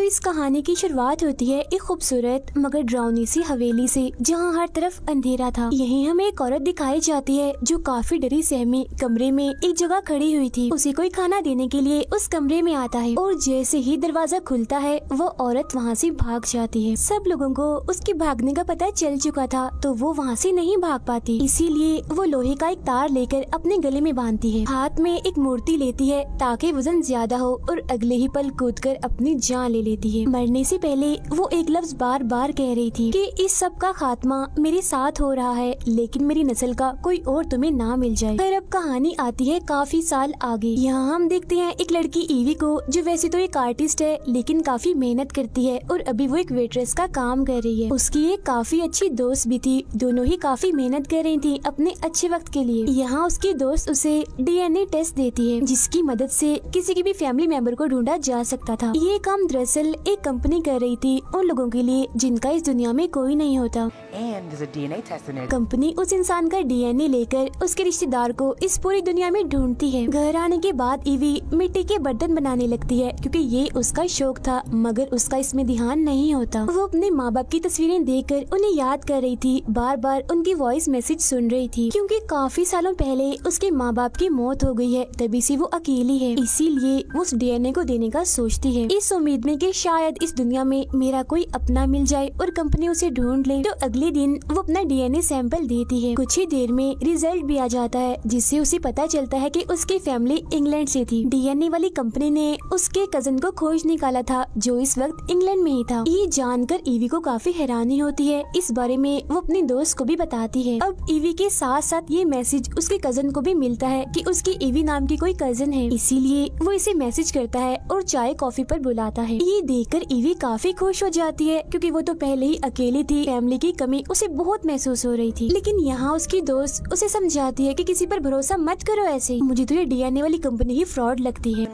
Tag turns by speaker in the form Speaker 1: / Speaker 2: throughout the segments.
Speaker 1: इस कहानी की शुरुआत होती है एक खूबसूरत मगर डरावनी सी हवेली से, जहाँ हर तरफ अंधेरा था। यहीं हमें एक औरत दिखाई जाती है जो काफी डरी सहमी कमरे में एक जगह खड़ी हुई थी। उसे कोई खाना देने के लिए उस कमरे में आता है और जैसे ही दरवाजा खुलता है वो औरत वहाँ से भाग जाती है। सब लोगों को उसके भागने का पता चल चुका था तो वो वहाँ से नहीं भाग पाती, इसीलिए वो लोहे का एक तार लेकर अपने गले में बांधती है। हाथ में एक मूर्ति लेती है ताकि वजन ज्यादा हो और अगले ही पल कूदकर अपनी जान ले लेती है। मरने से पहले वो एक लफ्ज बार बार कह रही थी कि इस सब का खात्मा मेरे साथ हो रहा है, लेकिन मेरी नस्ल का कोई और तुम्हें ना मिल जाए। फिर अब कहानी आती है काफी साल आगे। यहाँ हम देखते हैं एक लड़की ईवी को, जो वैसे तो एक आर्टिस्ट है लेकिन काफी मेहनत करती है और अभी वो एक वेट्रेस का काम कर रही है। उसकी एक काफी अच्छी दोस्त भी थी, दोनों ही काफी मेहनत कर रही थी अपने अच्छे वक्त के लिए। यहाँ उसकी दोस्त उसे DNA टेस्ट देती है जिसकी मदद से किसी की भी फैमिली मेंबर को ढूंढा जा सकता था। ये काम दरअसल एक कंपनी कर रही थी उन लोगों के लिए जिनका इस दुनिया में कोई नहीं होता। कंपनी उस इंसान का DNA लेकर उसके रिश्तेदार को इस पूरी दुनिया में ढूंढती है। घर आने के बाद ईवी मिट्टी के बर्तन बनाने लगती है क्योंकि ये उसका शौक था, मगर उसका इसमें ध्यान नहीं होता। वो अपने माँ बाप की तस्वीरें देखकर उन्हें याद कर रही थी, बार बार उनकी वॉइस मैसेज सुन रही थी क्योंकि काफी सालों पहले उसके माँ बाप की मौत हो गई है, तभी से वो अकेली है। इसीलिए वो उस DNA को देने का सोचती है, इस उम्मीद में कि शायद इस दुनिया में मेरा कोई अपना मिल जाए और कंपनी उसे ढूंढ ले। तो अगले दिन वो अपना DNA सैंपल देती है। कुछ ही देर में रिजल्ट भी आ जाता है जिससे उसे पता चलता है कि उसकी फैमिली इंग्लैंड से थी। DNA वाली कंपनी ने उसके कजन को खोज निकाला था जो इस वक्त इंग्लैंड में ही था। ये जानकर ईवी को काफी हैरानी होती है। इस बारे में वो अपनी दोस्त को भी बताती है। अब ईवी के साथ साथ ये मैसेज उसके कजन को भी मिलता है कि उसकी ईवी नाम की कोई कजन है, इसीलिए वो इसे मैसेज करता है और चाय कॉफी पर बुलाता है। ये देखकर ईवी काफी खुश हो जाती है क्योंकि वो तो पहले ही अकेली थी, फैमिली की कमी उसे बहुत महसूस हो रही थी। लेकिन यहाँ उसकी दोस्त उसे समझाती है कि किसी पर भरोसा मत करो, ऐसे मुझे तो ये DNA वाली कंपनी ही फ्रॉड लगती है।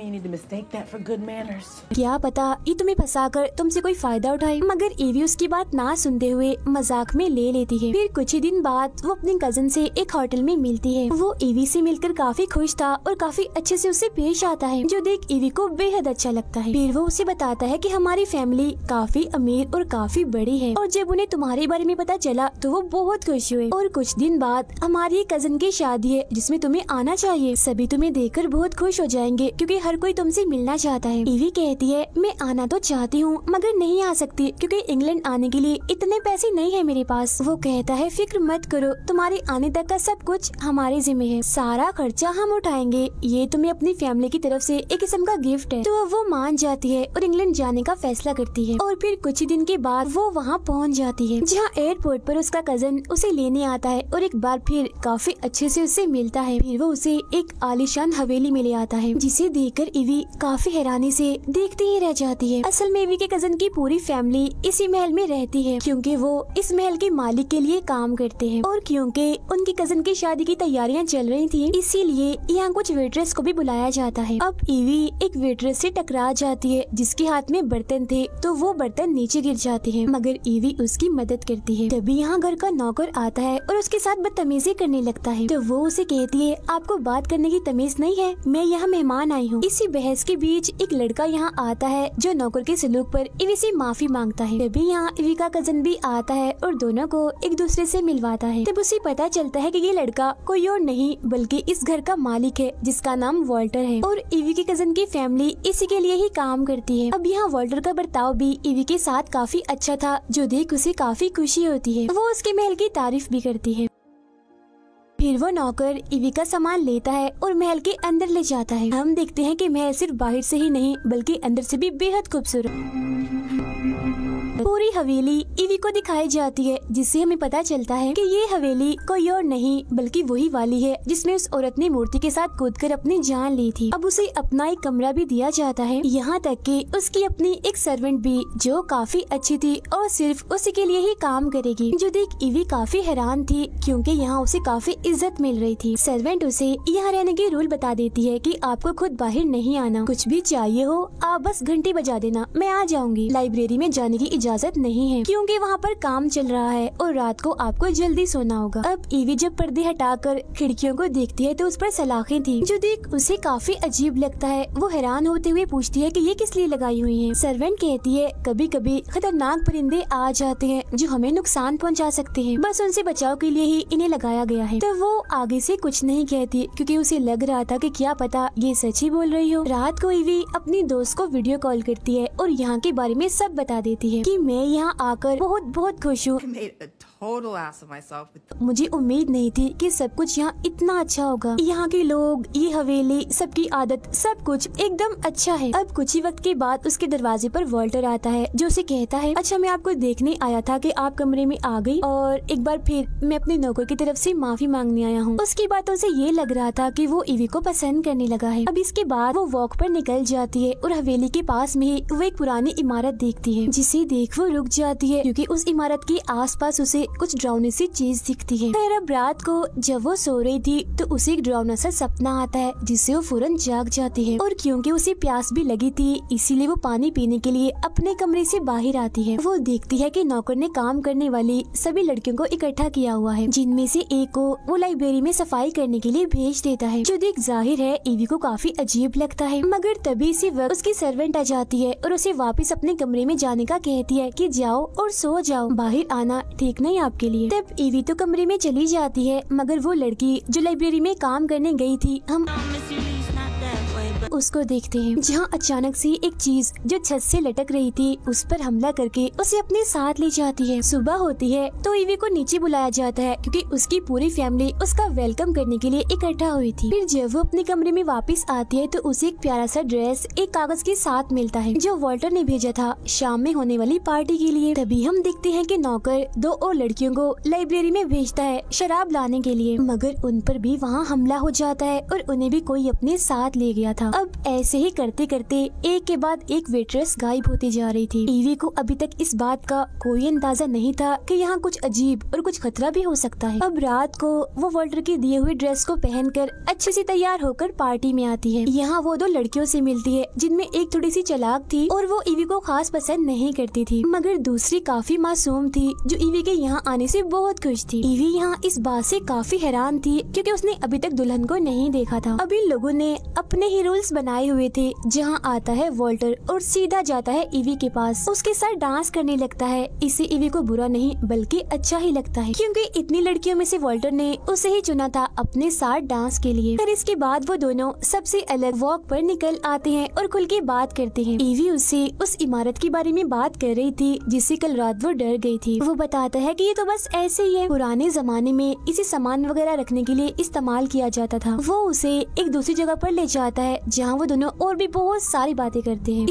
Speaker 1: क्या पता ये तुम्हें फंसाकर तुमसे कोई फायदा उठाए। मगर ईवी उसकी बात ना सुनते हुए मजाक में ले लेती है। फिर कुछ ही दिन बाद वो अपने कजन से एक होटल में मिलती है। वो ईवी से मिलकर काफी खुश था और काफी अच्छे से उससे पेश आता है, जो देख ईवी को बेहद अच्छा लगता है। फिर वो उसे बताता है कि हमारी फैमिली काफी अमीर और काफी बड़ी है और जब उन्हें तुम्हारे बारे में पता चला तो वो बहुत खुश हुए। और कुछ दिन बाद हमारी कजन की शादी है जिसमें तुम्हें आना चाहिए, सभी तुम्हें देखकर बहुत खुश हो जाएंगे क्योंकि हर कोई तुमसे मिलना चाहता है। ईवी कहती है मैं आना तो चाहती हूँ मगर नहीं आ सकती क्योंकि इंग्लैंड आने के लिए इतने पैसे नहीं है मेरे पास। वो कहता है फिक्र मत करो, तुम्हारे आने तक का सब कुछ हमारे जिम्मे है, सारा खर्चा हम उठाएंगे, ये तुम्हें अपनी फैमिली की तरफ से एक किस्म का गिफ्ट है। तो वो मान जाती है और इंग्लैंड जाने का फैसला करती है। और फिर कुछ ही दिन के बाद वो वहाँ पहुँच जाती है जहाँ एयरपोर्ट पर उसका कजन उसे लेने आता है और एक बार फिर काफी अच्छे से उससे मिलता है। फिर वो उसे एक आलीशान हवेली में ले आता है जिसे देखकर ईवी काफी हैरानी से देखते ही रह जाती है। असल में ईवी के कजन की पूरी फैमिली इसी महल में रहती है क्योंकि वो इस महल के मालिक के लिए काम करते हैं और क्योंकि उनकी कजन की शादी की तैयारियां चल रही थी इसीलिए यहाँ कुछ वेट्रेस को भी बुलाया जाता है। अब ईवी एक वेट्रेस से टकरा जाती है जिसके हाथ में बर्तन थे, तो वो बर्तन नीचे गिर जाते हैं मगर ईवी उसकी मदद करती है। तभी यहाँ घर का नौकर आता है और उसके साथ बदतमीजी करने लगता है, तो वो उसे कहती है आपको बात करने की तमीज नहीं है, मैं यहाँ मेहमान आई हूँ। इसी बहस के बीच एक लड़का यहाँ आता है जो नौकर के सलूक पर ईवी से माफी मांगता है। तभी यहाँ ईवी का कजन भी आता है और दोनों को एक दूसरे से मिलवाता है। तब उसे पता चलता है कि ये लड़का कोई और नहीं बल्कि इस घर का मालिक है जिसका नाम वॉल्टर है और ईवी के कजन की फैमिली इसी के लिए ही काम करती है। अब यहाँ वॉल्टर का बर्ताव भी ईवी के साथ काफी अच्छा था, जो देख उसे काफी खुशी होती है। वो उसके महल की तारीफ भी करती है। फिर वो नौकर ईवी का सामान लेता है और महल के अंदर ले जाता है। हम देखते हैं कि महल सिर्फ बाहर से ही नहीं बल्कि अंदर से भी बेहद खूबसूरत पूरी हवेली ईवी को दिखाई जाती है, जिससे हमें पता चलता है कि ये हवेली कोई और नहीं बल्कि वही वाली है जिसमें उस औरत ने मूर्ति के साथ कूदकर अपनी जान ली थी। अब उसे अपना एक कमरा भी दिया जाता है, यहाँ तक कि उसकी अपनी एक सर्वेंट भी जो काफी अच्छी थी और सिर्फ उसी के लिए ही काम करेगी, जो देख ईवी काफी हैरान थी क्योंकि यहाँ उसे काफी इज्जत मिल रही थी। सर्वेंट उसे यहाँ रहने के रूल बता देती है कि आपको खुद बाहर नहीं आना, कुछ भी चाहिए हो आप बस घंटी बजा देना, मैं आ जाऊंगी। लाइब्रेरी में जाने की इजाजत नहीं है, क्योंकि वहाँ पर काम चल रहा है और रात को आपको जल्दी सोना होगा। अब ईवी जब पर्दे हटाकर खिड़कियों को देखती है तो उस पर सलाखें थी, जो देख उसे काफी अजीब लगता है। वो हैरान होते हुए पूछती है कि ये किस लिए लगाई हुई हैं। सर्वेंट कहती है कभी कभी खतरनाक परिंदे आ जाते हैं जो हमें नुकसान पहुंचा सकते हैं, बस उनसे बचाव के लिए ही इन्हें लगाया गया है। तो वो आगे से कुछ नहीं कहती क्योंकि उसे लग रहा था कि क्या पता ये सच ही बोल रही हो। रात को ईवी अपनी दोस्त को वीडियो कॉल करती है और यहाँ के बारे में सब बता देती है कि मैं यहाँ आकर बहुत बहुत खुश हूँ। मुझे उम्मीद नहीं थी कि सब कुछ यहाँ इतना अच्छा होगा। यहाँ के लोग, ये हवेली, सबकी आदत, सब कुछ एकदम अच्छा है। अब कुछ ही वक्त के बाद उसके दरवाजे पर वॉल्टर आता है जो उसे कहता है अच्छा मैं आपको देखने आया था कि आप कमरे में आ गई और एक बार फिर मैं अपने नौकर की तरफ से माफी मांगने आया हूँ। उसकी बातों से ये लग रहा था कि वो ईवी को पसंद करने लगा है। अब इसके बाद वो वॉक पर निकल जाती है और हवेली के पास में ही वो एक पुरानी इमारत देखती है, जिसे देख वो रुक जाती है क्योंकि उस इमारत के आसपास उसे कुछ डरावनी सी चीज दिखती है। फिर अब रात को जब वो सो रही थी तो उसे एक डरावना सा सपना आता है जिससे वो फौरन जाग जाती है और क्योंकि उसे प्यास भी लगी थी इसीलिए वो पानी पीने के लिए अपने कमरे से बाहर आती है। वो देखती है कि नौकर ने काम करने वाली सभी लड़कियों को इकट्ठा किया हुआ है, जिनमें से एक को वो लाइब्रेरी में सफाई करने के लिए भेज देता है, जो देख जाहिर है ईवी को काफी अजीब लगता है। मगर तभी इसी वक्त उसकी सर्वेंट आ जाती है और उसे वापस अपने कमरे में जाने का कहती है कि जाओ और सो जाओ, बाहर आना ठीक नहीं आपके लिए। तब ईवी तो कमरे में चली जाती है, मगर वो लड़की जो लाइब्रेरी में काम करने गई थी हम उसको देखते हैं, जहाँ अचानक से एक चीज जो छत से लटक रही थी उस पर हमला करके उसे अपने साथ ले जाती है। सुबह होती है तो ईवी को नीचे बुलाया जाता है क्योंकि उसकी पूरी फैमिली उसका वेलकम करने के लिए इकट्ठा हुई थी। फिर जब वो अपने कमरे में वापस आती है तो उसे एक प्यारा सा ड्रेस एक कागज के साथ मिलता है जो वॉल्टर ने भेजा था शाम में होने वाली पार्टी के लिए। तभी हम देखते हैं कि नौकर दो और लड़कियों को लाइब्रेरी में भेजता है शराब लाने के लिए, मगर उन पर भी वहाँ हमला हो जाता है और उन्हें भी कोई अपने साथ ले गया था। अब ऐसे ही करते करते एक के बाद एक वेट्रेस गायब होती जा रही थी। ईवी को अभी तक इस बात का कोई अंदाजा नहीं था कि यहाँ कुछ अजीब और कुछ खतरा भी हो सकता है। अब रात को वो वॉल्टर की दिए हुए ड्रेस को पहनकर अच्छे से तैयार होकर पार्टी में आती है। यहाँ वो दो लड़कियों से मिलती है जिनमें एक थोड़ी सी चालाक थी और वो ईवी को खास पसंद नहीं करती थी, मगर दूसरी काफी मासूम थी जो ईवी के यहाँ आने से बहुत खुश थी। ईवी यहाँ इस बात से काफी हैरान थी क्योंकि उसने अभी तक दुल्हन को नहीं देखा था। अब इन लोगों ने अपने ही रूल्स बनाए हुए थे, जहाँ आता है वॉल्टर और सीधा जाता है ईवी के पास, उसके साथ डांस करने लगता है। इससे ईवी को बुरा नहीं बल्कि अच्छा ही लगता है क्योंकि इतनी लड़कियों में से वॉल्टर ने उसे ही चुना था अपने साथ डांस के लिए। फिर इसके बाद वो दोनों सबसे अलग वॉक पर निकल आते हैं और खुल के बात करते हैं। ईवी उससे उस इमारत के बारे में बात कर रही थी जिससे कल रात वो डर गई थी। वो बताता है कि ये तो बस ऐसे ही है, पुराने जमाने में इसे सामान वगैरह रखने के लिए इस्तेमाल किया जाता था। वो उसे एक दूसरी जगह पर ले जाता है जहाँ वो दोनों और भी बहुत सारी बातें करते हैं।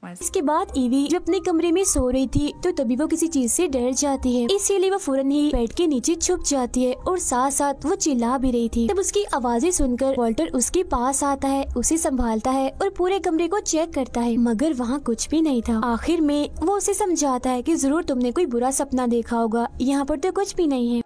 Speaker 1: इसके बाद ईवी जो अपने कमरे में सो रही थी तो तभी वो किसी चीज से डर जाती है, इसीलिए वो फौरन ही बेड के नीचे छुप जाती है और साथ साथ वो चिल्ला भी रही थी। तब उसकी आवाजें सुनकर वॉल्टर उसके पास आता है, उसे संभालता है और पूरे कमरे को चेक करता है, मगर वहाँ कुछ भी नहीं था। आखिर में वो उसे समझाता है कि जरूर तुमने कोई बुरा सपना देखा होगा, यहाँ पर तो कुछ भी नहीं है।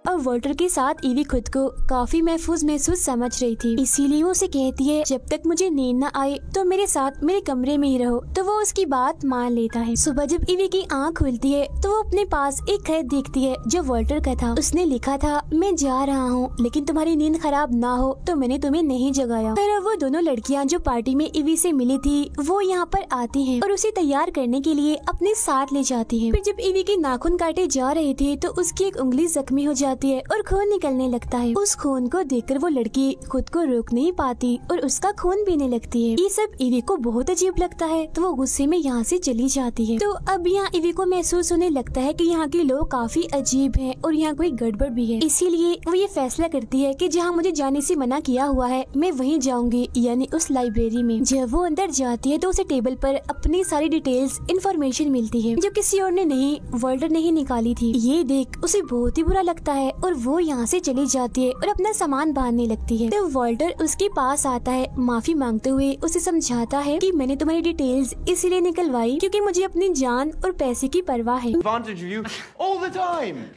Speaker 1: अब वॉल्टर के साथ ईवी खुद को काफी महसूस समझ रही थी, इसीलिए वो उसे कहती है जब तक मुझे नींद न आए तो मेरे साथ मेरे कमरे में ही रहो। तो वो उसकी बात मान लेता है। सुबह जब ईवी की आंख खुलती है तो वो अपने पास एक खत देखती है जो वॉल्टर का था। उसने लिखा था मैं जा रहा हूँ लेकिन तुम्हारी नींद खराब ना हो तो मैंने तुम्हें नहीं जगाया। फिर वो दोनों लड़कियाँ जो पार्टी में ईवी से मिली थी वो यहाँ पर आती है और उसे तैयार करने के लिए अपने साथ ले जाती है। फिर जब ईवी के नाखून काटे जा रहे थे तो उसकी एक उंगली जख्मी हो जाती है और खून निकलने लगता है। उस खून को देखकर वो लड़की खुद को रोक नहीं पाती और उसका खून पीने लगती है। ये सब ईवी को बहुत अजीब लगता है तो वो गुस्से में यहाँ से चली जाती है। तो अब यहाँ ईवी को महसूस होने लगता है कि यहाँ के लोग काफी अजीब हैं और यहाँ कोई गड़बड़ भी है, इसीलिए वो ये फैसला करती है कि जहाँ मुझे जाने से मना किया हुआ है मैं वहीं जाऊंगी, यानी उस लाइब्रेरी में। जब वो अंदर जाती है तो उसे टेबल पर अपनी सारी डिटेल्स इंफॉर्मेशन मिलती है जो किसी और ने नहीं, वॉल्टर ने ही निकाली थी। ये देख उसे बहुत ही बुरा लगता है और वो यहाँ से चली जाती है और अपना सामान बांधने लगती है। तो वॉल्टर उसके पास आता है, माफी मांगते हुए उसे समझाता है कि मैंने तुम्हारी डिटेल्स इसीलिए निकलवाई क्योंकि मुझे अपनी जान और पैसे की परवाह है।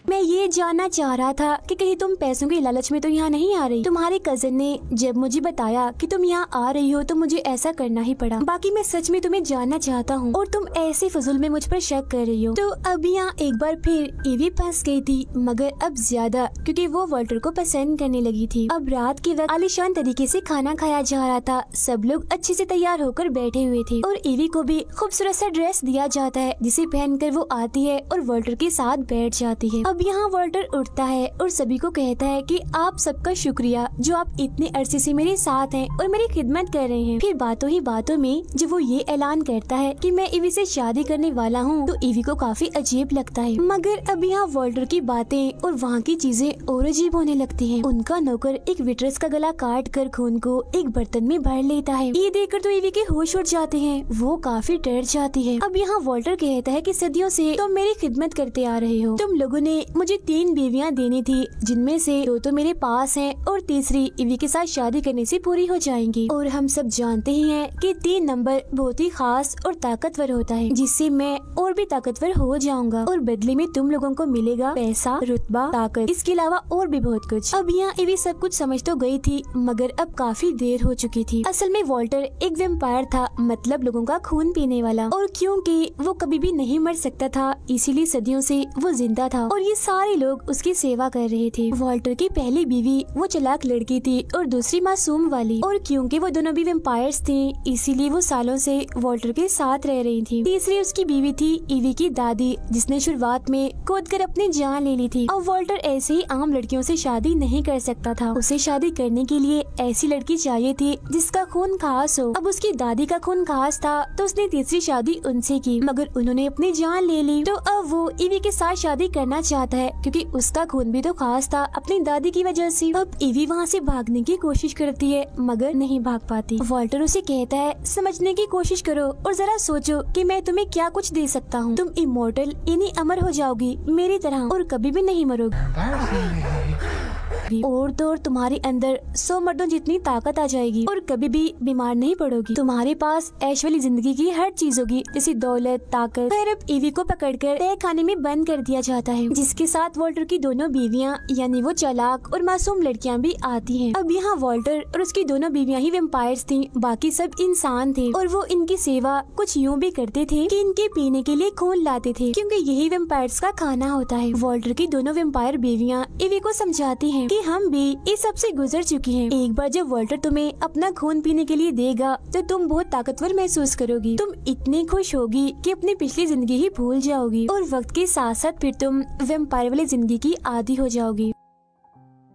Speaker 1: मैं ये जानना चाह रहा था कि कहीं तुम पैसों के लालच में तो यहाँ नहीं आ रही। तुम्हारे कजन ने जब मुझे बताया कि तुम यहाँ आ रही हो तो मुझे ऐसा करना ही पड़ा। बाकी मैं सच में तुम्हें जानना चाहता हूँ और तुम ऐसे फजूल में मुझ पर शक कर रही हो। तो अब यहाँ एक बार फिर ईवी फंस गई थी, मगर अब ज्यादा, क्योंकि वो वॉल्टर को पसंद करने लगी थी। अब रात के वक्त आलीशान तरीके से खाना खाया जा रहा था। सब लोग अच्छे से तैयार होकर बैठे हुए थे और ईवी को भी खूबसूरत सा ड्रेस दिया जाता है जिसे पहनकर वो आती है और वॉल्टर के साथ बैठ जाती है। अब यहाँ वॉल्टर उठता है और सभी को कहता है कि आप सबका शुक्रिया जो आप इतने अरसे से मेरे साथ हैं और मेरी खिदमत कर रहे हैं। फिर बातों ही बातों में जब वो ये ऐलान करता है कि मैं ईवी से शादी करने वाला हूँ तो ईवी को काफी अजीब लगता है। मगर अब यहाँ वॉल्टर की बातें और वहाँ की चीजें और अजीब होने लगती हैं। उनका नौकर एक वेट्रेस का गला काट कर खून को एक बर्तन में भर लेता है। ये देखकर तो ईवी के होश उड़ जाते हैं, वो काफी डर जाती है। अब यहाँ वॉल्टर कहता है कि सदियों से तुम मेरी खिदमत करते आ रहे हो। तुम लोगों ने मुझे 3 बीवियाँ देनी थी, जिनमें से 2 तो मेरे पास हैं और तीसरी ईवी के साथ शादी करने से पूरी हो जाएंगी। और हम सब जानते ही हैं कि 3 नंबर बहुत ही खास और ताकतवर होता है, जिससे मैं और भी ताकतवर हो जाऊंगा और बदले में तुम लोगों को मिलेगा पैसा, रुतबा, ताकत, इसके अलावा और भी बहुत कुछ। अब यहाँ ईवी सब कुछ समझ तो गई थी, मगर अब काफी देर हो चुकी थी। असल में वॉल्टर एक वेम्पायर था, मतलब लोगों का खून पीने वाला, और क्योंकि वो कभी भी नहीं मर सकता था इसीलिए सदियों से वो जिंदा था और ये सारे लोग उसकी सेवा कर रहे थे। वॉल्टर की पहली बीवी वो चालाक लड़की थी और दूसरी मासूम वाली, और क्योंकि वो दोनों भी वेम्पायर्स थे इसीलिए वो सालों से वॉल्टर के साथ रह रही थी। तीसरी उसकी बीवी थी ईवी की दादी, जिसने शुरुआत में कूद कर अपनी जान ले ली थी। अब वॉल्टर ऐसे ही आम लड़कियों से शादी नहीं कर सकता था, उसे शादी करने के लिए ऐसी लड़की चाहिए थी जिसका खून खास हो। अब उसकी दादी का खून खास था तो उसने तीसरी शादी उनसे की, मगर उन्होंने अपनी जान ले ली। तो अब वो ईवी के साथ शादी करना चाहता है क्योंकि उसका खून भी तो खास था अपनी दादी की वजह से। अब ईवी वहाँ से भागने की कोशिश करती है मगर नहीं भाग पाती। वॉल्टर उसे कहता है समझने की कोशिश करो और जरा सोचो कि मैं तुम्हें क्या कुछ दे सकता हूँ। तुम इमोर्टल यानी अमर हो जाओगी मेरी तरह और कभी भी नहीं मरोगी और तो और तुम्हारे अंदर 100 मर्दों जितनी ताकत आ जाएगी और कभी भी बीमार नहीं पड़ोगी। तुम्हारे पास ऐश वाली जिंदगी की हर चीज होगी, जैसे दौलत, ताकत। फिर अब ईवी को पकड़कर तय खाने में बंद कर दिया जाता है, जिसके साथ वॉल्टर की दोनों बीवियां यानी वो चालाक और मासूम लड़कियां भी आती हैं। अब यहाँ वॉल्टर और उसकी दोनों बीवियां ही वेम्पायर्स थी, बाकी सब इंसान थे और वो इनकी सेवा कुछ यूँ भी करते थे कि इनके पीने के लिए खून लाते थे, क्योंकि यही वेम्पायर्स का खाना होता है। वॉल्टर की दोनों वेम्पायर बीवियां ईवी को समझाती हैं कि हम भी इस सब से गुजर चुकी हैं। एक बार जब वॉल्टर तुम्हें अपना खून पीने के लिए देगा तो तुम बहुत ताकतवर महसूस करोगी। तुम इतनी खुश होगी कि अपनी पिछली जिंदगी ही भूल जाओगी और वक्त के साथ साथ फिर तुम वेम्पायर वाली जिंदगी की आदी हो जाओगी।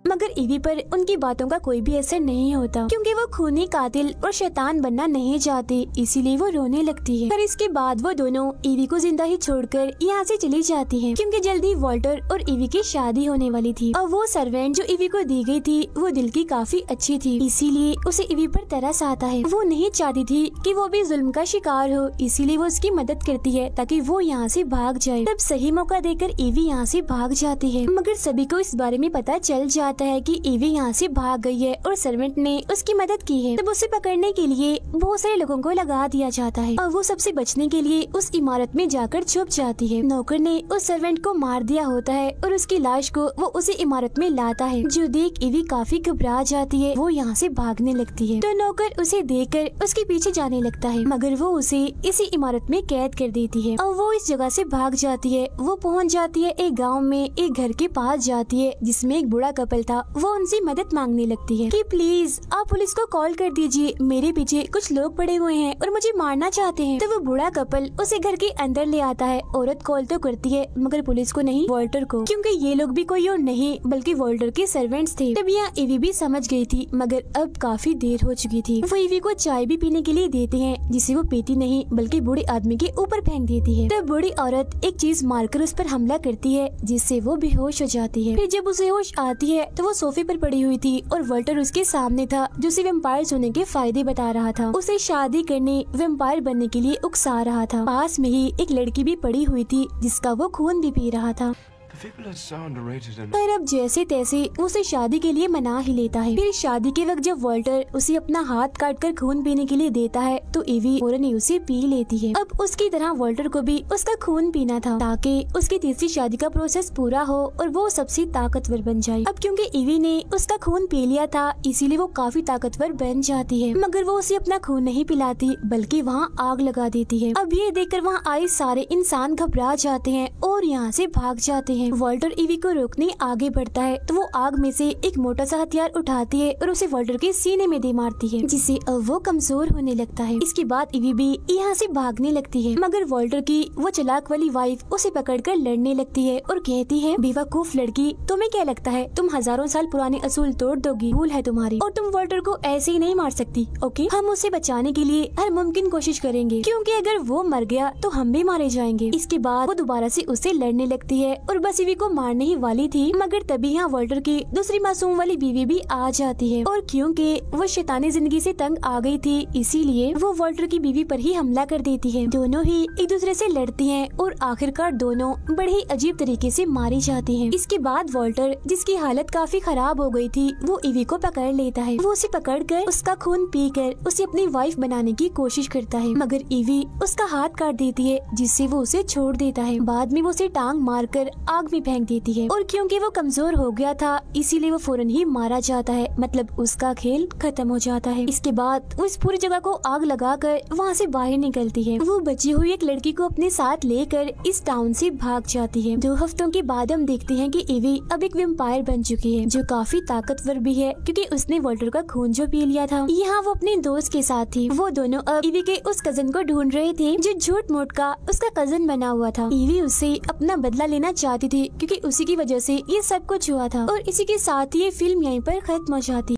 Speaker 1: मगर ईवी पर उनकी बातों का कोई भी असर नहीं होता, क्योंकि वो खूनी कातिल और शैतान बनना नहीं चाहती, इसीलिए वो रोने लगती है। पर इसके बाद वो दोनों ईवी को जिंदा ही छोड़कर यहाँ से चली जाती हैं, क्योंकि जल्दी वॉल्टर और ईवी की शादी होने वाली थी। और वो सर्वेंट जो ईवी को दी गई थी वो दिल की काफी अच्छी थी, इसीलिए उसे ईवी पर तरस आता है। वो नहीं चाहती थी कि वो भी जुल्म का शिकार हो, इसीलिए वो उसकी मदद करती है ताकि वो यहाँ से भाग जाए। तब सही मौका देकर ईवी यहाँ से भाग जाती है, मगर सभी को इस बारे में पता चल जाता है कि ईवी यहाँ से भाग गई है और सर्वेंट ने उसकी मदद की है। तब उसे पकड़ने के लिए बहुत सारे लोगों को लगा दिया जाता है और वो सबसे बचने के लिए उस इमारत में जाकर छुप जाती है। नौकर ने उस सर्वेंट को मार दिया होता है और उसकी लाश को वो उसी इमारत में लाता है, जो देख ईवी काफी घबरा जाती है। वो यहाँ से भागने लगती है तो नौकर उसे देखकर उसके पीछे जाने लगता है, मगर वो उसे इसी इमारत में कैद कर देती है और वो इस जगह से भाग जाती है। वो पहुँच जाती है एक गाँव में, एक घर के पास जाती है जिसमें एक बूढ़ा कपल था। वो उनसे मदद मांगने लगती है कि प्लीज आप पुलिस को कॉल कर दीजिए, मेरे पीछे कुछ लोग पड़े हुए हैं और मुझे मारना चाहते हैं। तो वो बूढ़ा कपल उसे घर के अंदर ले आता है। औरत कॉल तो करती है मगर पुलिस को नहीं, वॉल्टर को, क्योंकि ये लोग भी कोई और नहीं बल्कि वॉल्टर के सर्वेंट्स थे। तब यहाँ ईवी भी समझ गई थी, मगर अब काफी देर हो चुकी थी। वो ईवी को चाय भी पीने के लिए देते हैं, जिसे वो पीती नहीं बल्कि बूढ़े आदमी के ऊपर फेंक देती है। तब बूढ़ी औरत एक चीज मारकर उस पर हमला करती है, जिससे वो बेहोश हो जाती है। फिर जब उसे होश आती है तो वो सोफे पर पड़ी हुई थी और वॉल्टर उसके सामने था, जो उसे वेम्पायर होने के फायदे बता रहा था। उसे शादी करने, वेम्पायर बनने के लिए उकसा रहा था। पास में ही एक लड़की भी पड़ी हुई थी जिसका वो खून भी पी रहा था। पर अब जैसे तैसे उसे शादी के लिए मना ही लेता है। फिर शादी के वक्त जब वॉल्टर उसे अपना हाथ काटकर खून पीने के लिए देता है तो ईवी फौरन ही उसे पी लेती है। अब उसकी तरह वॉल्टर को भी उसका खून पीना था ताकि उसकी तीसरी शादी का प्रोसेस पूरा हो और वो सबसे ताकतवर बन जाए। अब क्योंकि ईवी ने उसका खून पी लिया था इसीलिए वो काफी ताकतवर बन जाती है, मगर वो उसे अपना खून नहीं पिलाती बल्कि वहाँ आग लगा देती है। अब ये देखकर वहाँ आए सारे इंसान घबरा जाते हैं और यहाँ से भाग जाते हैं। वॉल्टर ईवी को रोकने आगे बढ़ता है तो वो आग में से एक मोटा सा हथियार उठाती है और उसे वॉल्टर के सीने में दे मारती है, जिससे अब वो कमजोर होने लगता है। इसके बाद ईवी भी यहाँ से भागने लगती है, मगर वॉल्टर की वो चालाक वाली वाइफ उसे पकड़कर लड़ने लगती है और कहती है, बेवकूफ लड़की, तुम्हें क्या लगता है तुम हजारों साल पुराने असूल तोड़ दोगी? भूल है तुम्हारी और तुम वॉल्टर को ऐसे ही नहीं मार सकती। ओके, हम उसे बचाने के लिए हर मुमकिन कोशिश करेंगे क्योंकि अगर वो मर गया तो हम भी मारे जाएंगे। इसके बाद वो दोबारा से उससे लड़ने लगती है और बस ईवी को मारने ही वाली थी, मगर तभी यहाँ वॉल्टर की दूसरी मासूम वाली बीवी भी आ जाती है और क्योंकि वो शैतानी जिंदगी से तंग आ गई थी इसीलिए वो वॉल्टर की बीवी पर ही हमला कर देती है। दोनों ही एक दूसरे से लड़ती हैं और आखिरकार दोनों बड़े ही अजीब तरीके से मारी जाती हैं। इसके बाद वॉल्टर, जिसकी हालत काफी खराब हो गई थी, वो ईवी को पकड़ लेता है। वो उसे पकड़कर उसका खून पीकर उसे अपनी वाइफ बनाने की कोशिश करता है, मगर ईवी उसका हाथ काट देती है जिससे वो उसे छोड़ देता है। बाद में वो उसे टांग मारकर आग में फेंक देती है और क्योंकि वो कमजोर हो गया था इसीलिए वो फौरन ही मारा जाता है, मतलब उसका खेल खत्म हो जाता है। इसके बाद वो इस पूरी जगह को आग लगाकर वहाँ से बाहर निकलती है। वो बची हुई एक लड़की को अपने साथ लेकर इस टाउन से भाग जाती है। 2 हफ्तों के बाद हम देखते हैं कि ईवी अब एक वेम्पायर बन चुकी है जो काफी ताकतवर भी है क्योंकि उसने वॉल्टर का खून जो पी लिया था। यहाँ वो अपने दोस्त के साथ थी। वो दोनों अब ईवी के उस कजन को ढूंढ रहे थे जो झूठ मूठ का उसका कजन बना हुआ था। ईवी उससे अपना बदला लेना चाहती थी क्योंकि उसी की वजह से ये सब कुछ हुआ था और इसी के साथ ये फिल्म यहीं पर खत्म हो जाती।